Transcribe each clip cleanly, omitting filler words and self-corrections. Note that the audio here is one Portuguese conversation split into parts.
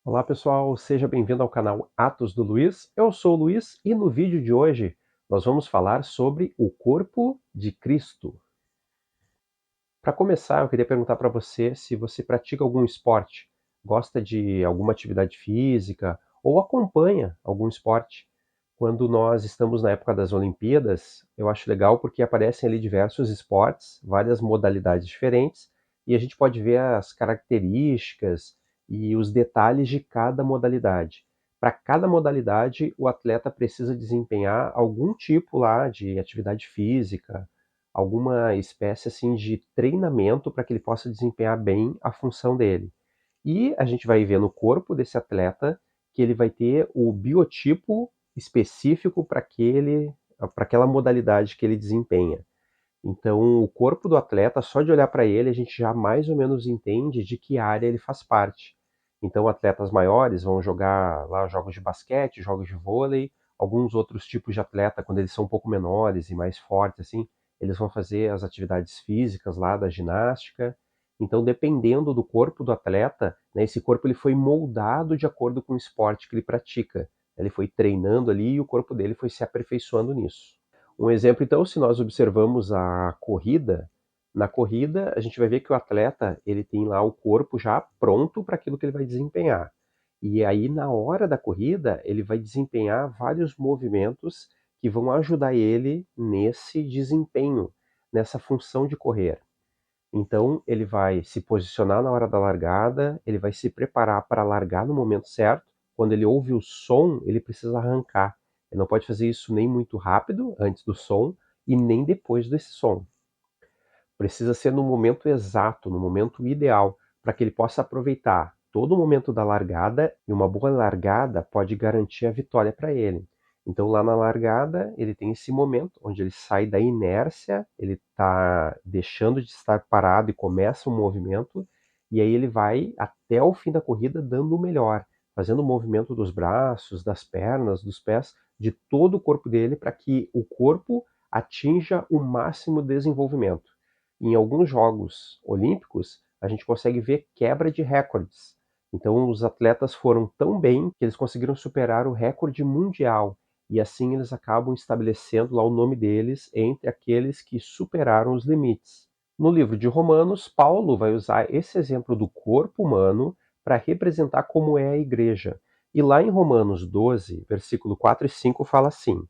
Olá pessoal, seja bem-vindo ao canal Atos do Luiz. Eu sou o Luiz e no vídeo de hoje nós vamos falar sobre o corpo de Cristo. Para começar, eu queria perguntar para você se você pratica algum esporte, gosta de alguma atividade física ou acompanha algum esporte. Quando nós estamos na época das Olimpíadas, eu acho legal porque aparecem ali diversos esportes, várias modalidades diferentes, e a gente pode ver as características e os detalhes de cada modalidade. Para cada modalidade, o atleta precisa desempenhar algum tipo lá de atividade física, alguma espécie assim de treinamento para que ele possa desempenhar bem a função dele. E a gente vai ver no corpo desse atleta que ele vai ter o biotipo específico para aquela modalidade que ele desempenha. Então, o corpo do atleta, só de olhar para ele, a gente já mais ou menos entende de que área ele faz parte. Então, atletas maiores vão jogar lá jogos de basquete, jogos de vôlei, alguns outros tipos de atleta, quando eles são um pouco menores e mais fortes, assim, eles vão fazer as atividades físicas lá da ginástica. Então, dependendo do corpo do atleta, né, esse corpo ele foi moldado de acordo com o esporte que ele pratica. Ele foi treinando ali e o corpo dele foi se aperfeiçoando nisso. Um exemplo, então, se nós observamos a corrida, na corrida a gente vai ver que o atleta ele tem lá o corpo já pronto para aquilo que ele vai desempenhar. E aí, na hora da corrida, ele vai desempenhar vários movimentos que vão ajudar ele nesse desempenho, nessa função de correr. Então, ele vai se posicionar na hora da largada, ele vai se preparar para largar no momento certo. Quando ele ouve o som, ele precisa arrancar. Ele não pode fazer isso nem muito rápido, antes do som, e nem depois desse som. Precisa ser no momento exato, no momento ideal, para que ele possa aproveitar todo o momento da largada, e uma boa largada pode garantir a vitória para ele. Então, lá na largada, ele tem esse momento onde ele sai da inércia, ele está deixando de estar parado e começa um movimento, e aí ele vai até o fim da corrida dando o melhor, fazendo o movimento dos braços, das pernas, dos pés, de todo o corpo dele, para que o corpo atinja o máximo desenvolvimento. Em alguns Jogos Olímpicos, a gente consegue ver quebra de recordes. Então, os atletas foram tão bem que eles conseguiram superar o recorde mundial. E assim eles acabam estabelecendo lá o nome deles entre aqueles que superaram os limites. No livro de Romanos, Paulo vai usar esse exemplo do corpo humano para representar como é a igreja. E lá em Romanos 12, versículo 4 e 5 fala assim: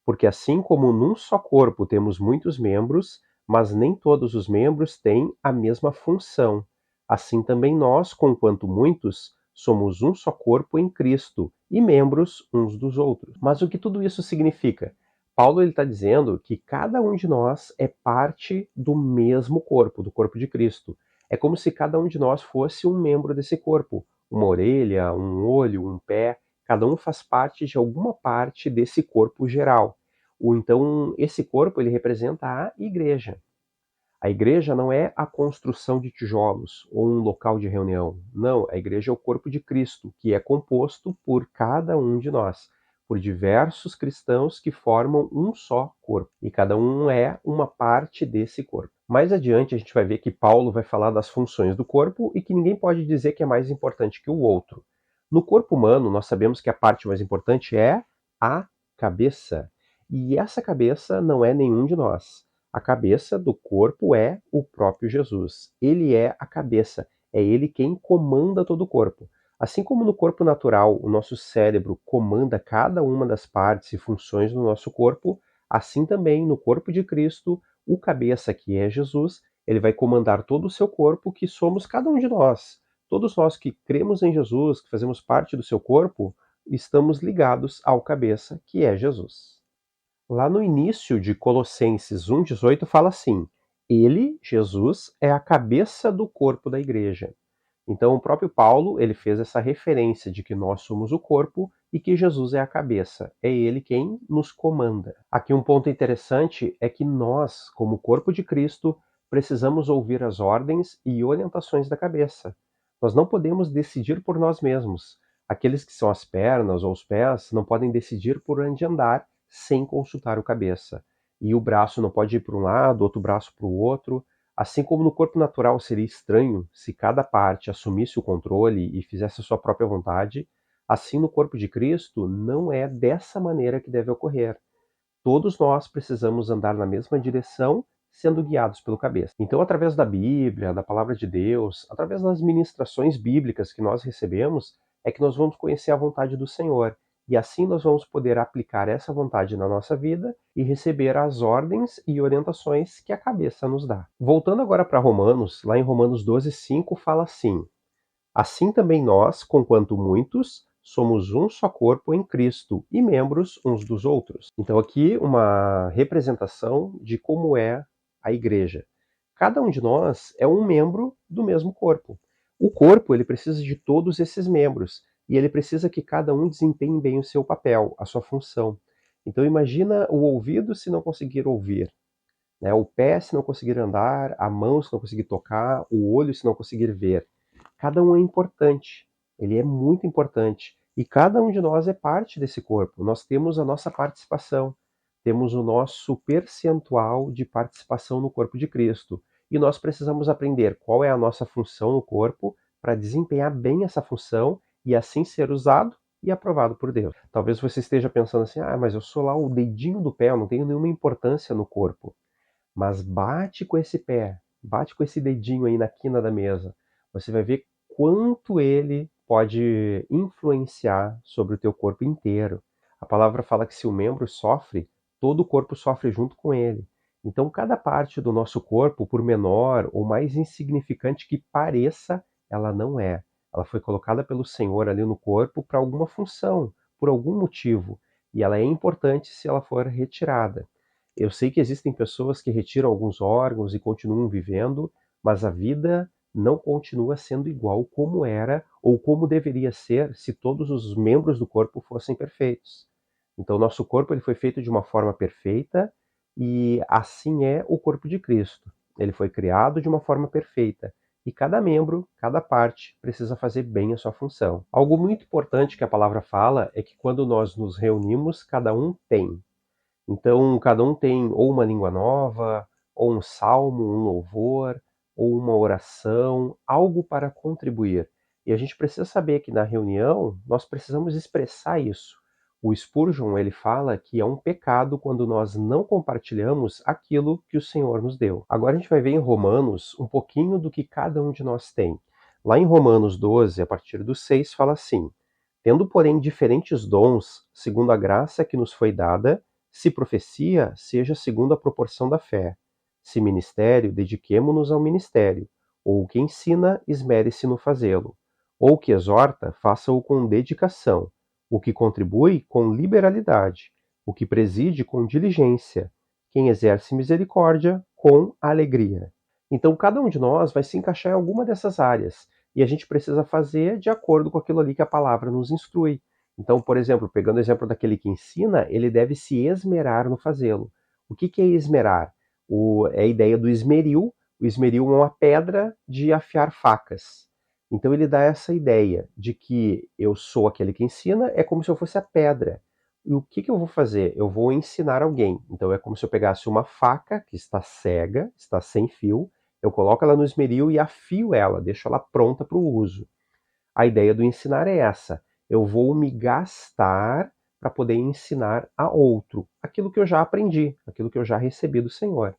Porque assim como num só corpo temos muitos membros, mas nem todos os membros têm a mesma função. Assim também nós, conquanto muitos, somos um só corpo em Cristo e membros uns dos outros. Mas o que tudo isso significa? Paulo está dizendo que cada um de nós é parte do mesmo corpo, do corpo de Cristo. É como se cada um de nós fosse um membro desse corpo. Uma orelha, um olho, um pé, cada um faz parte de alguma parte desse corpo geral. Então, esse corpo ele representa a igreja. A igreja não é a construção de tijolos ou um local de reunião. Não, a igreja é o corpo de Cristo, que é composto por cada um de nós, por diversos cristãos que formam um só corpo. E cada um é uma parte desse corpo. Mais adiante, a gente vai ver que Paulo vai falar das funções do corpo e que ninguém pode dizer que é mais importante que o outro. No corpo humano, nós sabemos que a parte mais importante é a cabeça. E essa cabeça não é nenhum de nós. A cabeça do corpo é o próprio Jesus. Ele é a cabeça. É ele quem comanda todo o corpo. Assim como no corpo natural o nosso cérebro comanda cada uma das partes e funções do nosso corpo, assim também no corpo de Cristo, o cabeça, que é Jesus, ele vai comandar todo o seu corpo, que somos cada um de nós. Todos nós que cremos em Jesus, que fazemos parte do seu corpo, estamos ligados ao cabeça, que é Jesus. Lá no início de Colossenses 1,18 fala assim: Ele, Jesus, é a cabeça do corpo da igreja. Então o próprio Paulo ele fez essa referência de que nós somos o corpo e que Jesus é a cabeça. É ele quem nos comanda. Aqui um ponto interessante é que nós, como corpo de Cristo, precisamos ouvir as ordens e orientações da cabeça. Nós não podemos decidir por nós mesmos. Aqueles que são as pernas ou os pés não podem decidir por onde andar sem consultar o cabeça. E o braço não pode ir para um lado, outro braço para o outro. Assim como no corpo natural seria estranho se cada parte assumisse o controle e fizesse a sua própria vontade, assim no corpo de Cristo não é dessa maneira que deve ocorrer. Todos nós precisamos andar na mesma direção, sendo guiados pelo cabeça. Então, através da Bíblia, da palavra de Deus, através das ministrações bíblicas que nós recebemos, é que nós vamos conhecer a vontade do Senhor. E assim nós vamos poder aplicar essa vontade na nossa vida e receber as ordens e orientações que a cabeça nos dá. Voltando agora para Romanos, lá em Romanos 12:5 fala assim: Assim também nós, conquanto muitos, somos um só corpo em Cristo e membros uns dos outros. Então aqui uma representação de como é a igreja. Cada um de nós é um membro do mesmo corpo. O corpo, ele precisa de todos esses membros e ele precisa que cada um desempenhe bem o seu papel, a sua função. Então imagina o ouvido se não conseguir ouvir, né? O pé se não conseguir andar, a mão se não conseguir tocar, o olho se não conseguir ver. Cada um é importante, ele é muito importante. E cada um de nós é parte desse corpo. Nós temos a nossa participação, temos o nosso percentual de participação no corpo de Cristo. E nós precisamos aprender qual é a nossa função no corpo para desempenhar bem essa função e assim ser usado e aprovado por Deus. Talvez você esteja pensando assim: ah, mas eu sou lá o dedinho do pé, eu não tenho nenhuma importância no corpo. Mas bate com esse pé, bate com esse dedinho aí na quina da mesa. Você vai ver quanto ele pode influenciar sobre o teu corpo inteiro. A palavra fala que se o membro sofre, todo o corpo sofre junto com ele. Então, cada parte do nosso corpo, por menor ou mais insignificante que pareça, ela não é. Ela foi colocada pelo Senhor ali no corpo para alguma função, por algum motivo. E ela é importante se ela for retirada. Eu sei que existem pessoas que retiram alguns órgãos e continuam vivendo, mas a vida não continua sendo igual como era ou como deveria ser se todos os membros do corpo fossem perfeitos. Então, nosso corpo ele foi feito de uma forma perfeita e assim é o corpo de Cristo. Ele foi criado de uma forma perfeita e cada membro, cada parte, precisa fazer bem a sua função. Algo muito importante que a palavra fala é que quando nós nos reunimos, cada um tem. Então, cada um tem ou uma língua nova, ou um salmo, um louvor, ou uma oração, algo para contribuir. E a gente precisa saber que na reunião nós precisamos expressar isso. O Spurgeon, ele fala que é um pecado quando nós não compartilhamos aquilo que o Senhor nos deu. Agora a gente vai ver em Romanos um pouquinho do que cada um de nós tem. Lá em Romanos 12, a partir do 6, fala assim: Tendo, porém, diferentes dons, segundo a graça que nos foi dada, se profecia, seja segundo a proporção da fé. Se ministério, dediquemo-nos ao ministério. Ou o que ensina, esmere-se no fazê-lo. Ou o que exorta, faça-o com dedicação. O que contribui, com liberalidade. O que preside, com diligência. Quem exerce misericórdia, com alegria. Então, cada um de nós vai se encaixar em alguma dessas áreas. E a gente precisa fazer de acordo com aquilo ali que a palavra nos instrui. Então, por exemplo, pegando o exemplo daquele que ensina, ele deve se esmerar no fazê-lo. O que é esmerar? É a ideia do esmeril. O esmeril é uma pedra de afiar facas. Então ele dá essa ideia de que eu sou aquele que ensina, é como se eu fosse a pedra. E o que eu vou fazer? Eu vou ensinar alguém. Então é como se eu pegasse uma faca que está cega, está sem fio, eu coloco ela no esmeril e afio ela, deixo ela pronta para o uso. A ideia do ensinar é essa. Eu vou me gastar para poder ensinar a outro aquilo que eu já aprendi, aquilo que eu já recebi do Senhor.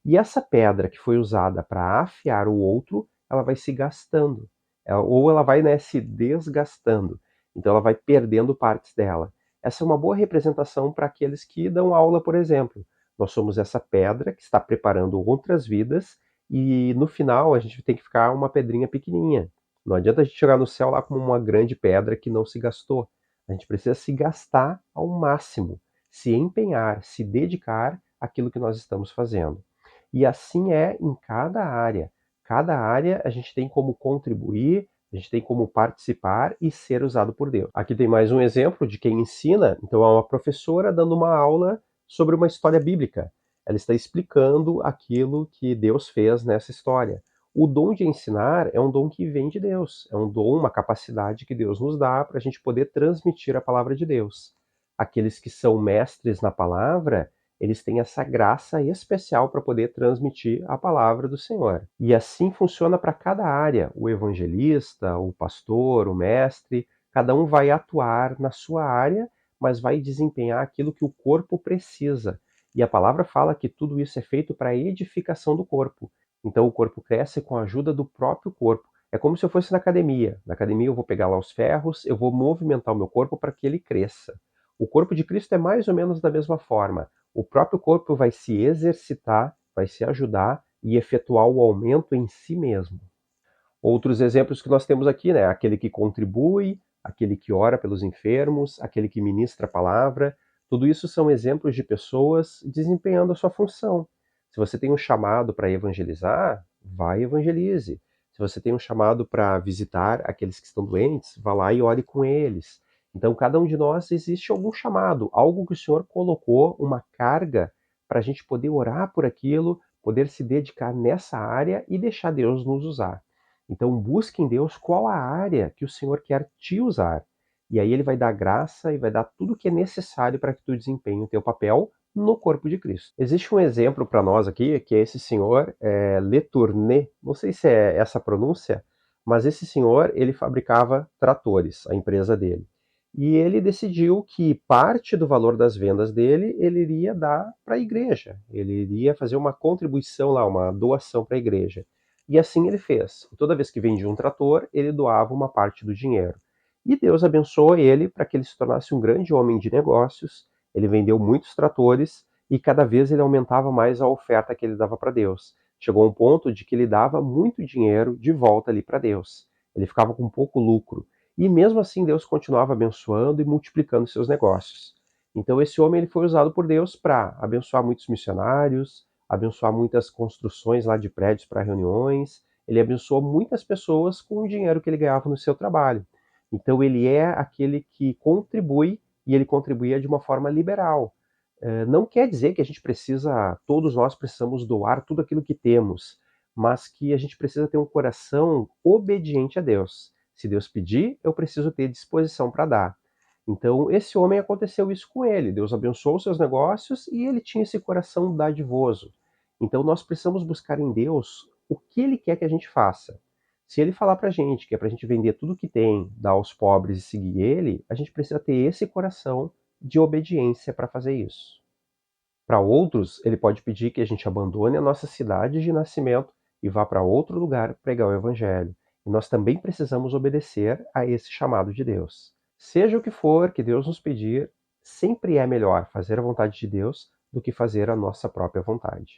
E essa pedra que foi usada para afiar o outro, ela vai se gastando, ou ela vai, né, se desgastando. Então ela vai perdendo partes dela. Essa é uma boa representação para aqueles que dão aula, por exemplo. Nós somos essa pedra que está preparando outras vidas e no final a gente tem que ficar uma pedrinha pequenininha. Não adianta a gente chegar no céu lá como uma grande pedra que não se gastou. A gente precisa se gastar ao máximo, se empenhar, se dedicar àquilo que nós estamos fazendo. E assim é em cada área. Cada área a gente tem como contribuir, a gente tem como participar e ser usado por Deus. Aqui tem mais um exemplo de quem ensina. Então é uma professora dando uma aula sobre uma história bíblica. Ela está explicando aquilo que Deus fez nessa história. O dom de ensinar é um dom que vem de Deus. É um dom, uma capacidade que Deus nos dá para a gente poder transmitir a palavra de Deus. Aqueles que são mestres na palavra, eles têm essa graça especial para poder transmitir a palavra do Senhor. E assim funciona para cada área. O evangelista, o pastor, o mestre, cada um vai atuar na sua área, mas vai desempenhar aquilo que o corpo precisa. E a palavra fala que tudo isso é feito para a edificação do corpo. Então o corpo cresce com a ajuda do próprio corpo. É como se eu fosse na academia. Na academia eu vou pegar lá os ferros, eu vou movimentar o meu corpo para que ele cresça. O corpo de Cristo é mais ou menos da mesma forma. O próprio corpo vai se exercitar, vai se ajudar e efetuar o aumento em si mesmo. Outros exemplos que nós temos aqui, né? Aquele que contribui, aquele que ora pelos enfermos, aquele que ministra a palavra. Tudo isso são exemplos de pessoas desempenhando a sua função. Se você tem um chamado para evangelizar, vá e evangelize. Se você tem um chamado para visitar aqueles que estão doentes, vá lá e ore com eles. Então, cada um de nós existe algum chamado, algo que o Senhor colocou, uma carga para a gente poder orar por aquilo, poder se dedicar nessa área e deixar Deus nos usar. Então busque em Deus qual a área que o Senhor quer te usar. E aí ele vai dar graça e vai dar tudo o que é necessário para que tu desempenhe o teu papel no corpo de Cristo. Existe um exemplo para nós aqui, que é esse senhor Letourné. Não sei se é essa a pronúncia, mas esse senhor, ele fabricava tratores, a empresa dele. E ele decidiu que parte do valor das vendas dele, ele iria dar para a igreja. Ele iria fazer uma contribuição lá, uma doação para a igreja. E assim ele fez. Toda vez que vendia um trator, ele doava uma parte do dinheiro. E Deus abençoou ele para que ele se tornasse um grande homem de negócios. Ele vendeu muitos tratores e cada vez ele aumentava mais a oferta que ele dava para Deus. Chegou a um ponto de que ele dava muito dinheiro de volta ali para Deus. Ele ficava com pouco lucro. E mesmo assim Deus continuava abençoando e multiplicando seus negócios. Então esse homem ele foi usado por Deus para abençoar muitos missionários, abençoar muitas construções lá de prédios para reuniões. Ele abençoou muitas pessoas com o dinheiro que ele ganhava no seu trabalho. Então ele é aquele que contribui e ele contribuía de uma forma liberal. Não quer dizer que a gente precisa, todos nós precisamos doar tudo aquilo que temos, mas que a gente precisa ter um coração obediente a Deus. Se Deus pedir, eu preciso ter disposição para dar. Então, esse homem aconteceu isso com ele. Deus abençoou os seus negócios e ele tinha esse coração dadivoso. Então, nós precisamos buscar em Deus o que ele quer que a gente faça. Se ele falar para a gente que é para a gente vender tudo que tem, dar aos pobres e seguir ele, a gente precisa ter esse coração de obediência para fazer isso. Para outros, ele pode pedir que a gente abandone a nossa cidade de nascimento e vá para outro lugar pregar o evangelho. E nós também precisamos obedecer a esse chamado de Deus. Seja o que for que Deus nos pedir, sempre é melhor fazer a vontade de Deus do que fazer a nossa própria vontade.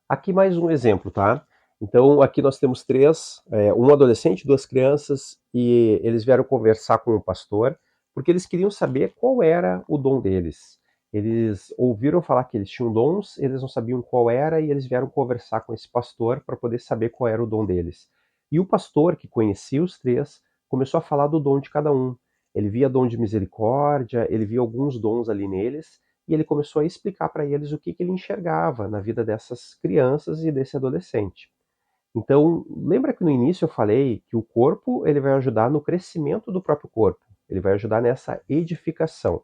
Aqui mais um exemplo, tá? Então aqui nós temos três, um adolescente, duas crianças, e eles vieram conversar com o pastor, porque eles queriam saber qual era o dom deles. Eles ouviram falar que eles tinham dons, eles não sabiam qual era, e eles vieram conversar com esse pastor para poder saber qual era o dom deles. E o pastor, que conhecia os três, começou a falar do dom de cada um. Ele via dom de misericórdia, ele via alguns dons ali neles, e ele começou a explicar para eles o que ele enxergava na vida dessas crianças e desse adolescente. Então, lembra que no início eu falei que o corpo ele vai ajudar no crescimento do próprio corpo, ele vai ajudar nessa edificação.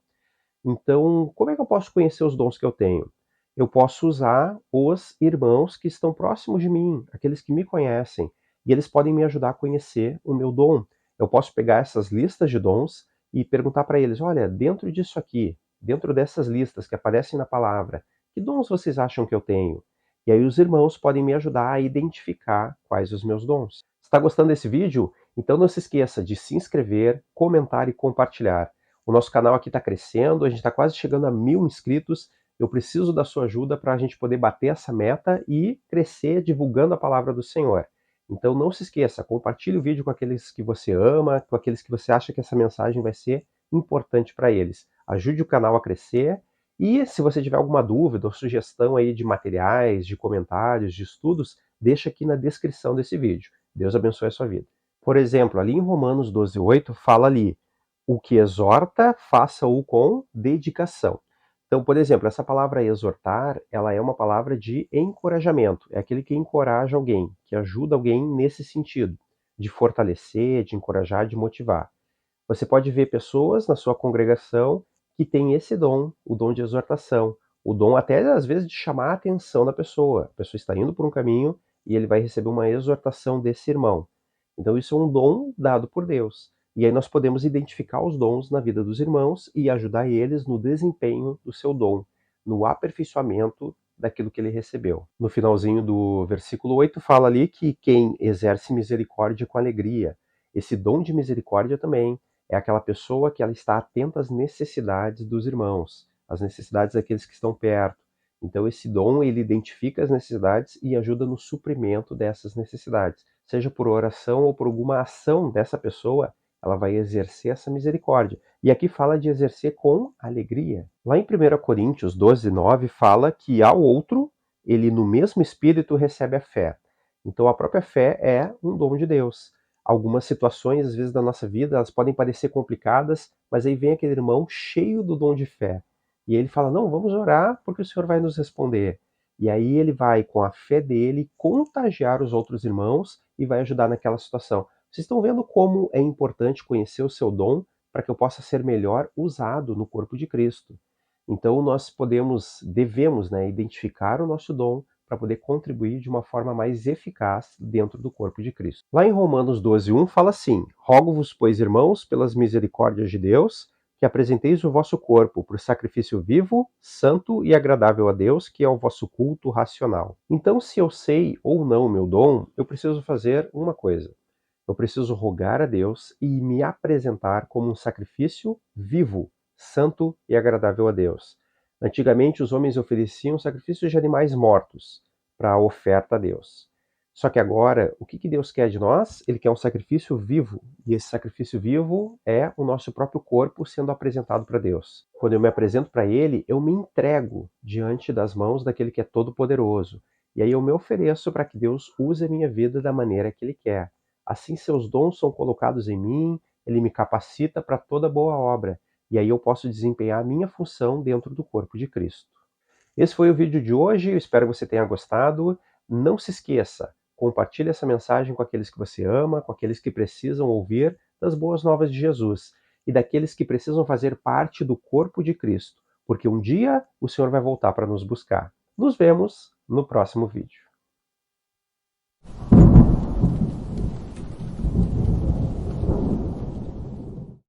Então, como é que eu posso conhecer os dons que eu tenho? Eu posso usar os irmãos que estão próximos de mim, aqueles que me conhecem, e eles podem me ajudar a conhecer o meu dom. Eu posso pegar essas listas de dons e perguntar para eles: olha, dentro disso aqui, dentro dessas listas que aparecem na palavra, que dons vocês acham que eu tenho? E aí os irmãos podem me ajudar a identificar quais os meus dons. Está gostando desse vídeo? Então não se esqueça de se inscrever, comentar e compartilhar. O nosso canal aqui está crescendo, a gente está quase chegando a 1.000 inscritos. Eu preciso da sua ajuda para a gente poder bater essa meta e crescer divulgando a palavra do Senhor. Então não se esqueça, compartilhe o vídeo com aqueles que você ama, com aqueles que você acha que essa mensagem vai ser importante para eles. Ajude o canal a crescer e se você tiver alguma dúvida ou sugestão aí de materiais, de comentários, de estudos, deixa aqui na descrição desse vídeo. Deus abençoe a sua vida. Por exemplo, ali em Romanos 12:8 fala ali: o que exorta, faça-o com dedicação. Então, por exemplo, essa palavra exortar, ela é uma palavra de encorajamento. É aquele que encoraja alguém, que ajuda alguém nesse sentido, de fortalecer, de encorajar, de motivar. Você pode ver pessoas na sua congregação que têm esse dom, o dom de exortação, O dom até, às vezes, de chamar a atenção da pessoa. A pessoa está indo por um caminho e ele vai receber uma exortação desse irmão. Então isso é um dom dado por Deus. E aí nós podemos identificar os dons na vida dos irmãos e ajudar eles no desempenho do seu dom, no aperfeiçoamento daquilo que ele recebeu. No finalzinho do versículo 8 fala ali que quem exerce misericórdia com alegria. Esse dom de misericórdia também é aquela pessoa que ela está atenta às necessidades dos irmãos, às necessidades daqueles que estão perto. Então esse dom, ele identifica as necessidades e ajuda no suprimento dessas necessidades. Seja por oração ou por alguma ação dessa pessoa, ela vai exercer essa misericórdia. E aqui fala de exercer com alegria. Lá em 1 Coríntios 12, 9, fala que ao outro, ele no mesmo espírito recebe a fé. Então a própria fé é um dom de Deus. Algumas situações, às vezes, da nossa vida, elas podem parecer complicadas, mas aí vem aquele irmão cheio do dom de fé. E ele fala, não, vamos orar porque o Senhor vai nos responder. E aí ele vai, com a fé dele, contagiar os outros irmãos e vai ajudar naquela situação. Vocês estão vendo como é importante conhecer o seu dom para que eu possa ser melhor usado no corpo de Cristo. Então nós devemos, identificar o nosso dom para poder contribuir de uma forma mais eficaz dentro do corpo de Cristo. Lá em Romanos 12:1 fala assim: Rogo-vos, pois, irmãos, pelas misericórdias de Deus, que apresenteis o vosso corpo por sacrifício vivo, santo e agradável a Deus, que é o vosso culto racional. Então, se eu sei ou não o meu dom, eu preciso fazer uma coisa. Eu preciso rogar a Deus e me apresentar como um sacrifício vivo, santo e agradável a Deus. Antigamente, os homens ofereciam sacrifícios de animais mortos para a oferta a Deus. Só que agora, o que Deus quer de nós? Ele quer um sacrifício vivo. E esse sacrifício vivo é o nosso próprio corpo sendo apresentado para Deus. Quando eu me apresento para Ele, eu me entrego diante das mãos daquele que é todo-poderoso. E aí eu me ofereço para que Deus use a minha vida da maneira que Ele quer. Assim, seus dons são colocados em mim, Ele me capacita para toda boa obra. E aí eu posso desempenhar a minha função dentro do corpo de Cristo. Esse foi o vídeo de hoje, eu espero que você tenha gostado. Não se esqueça, compartilhe essa mensagem com aqueles que você ama, com aqueles que precisam ouvir das boas novas de Jesus e daqueles que precisam fazer parte do corpo de Cristo, porque um dia o Senhor vai voltar para nos buscar. Nos vemos no próximo vídeo.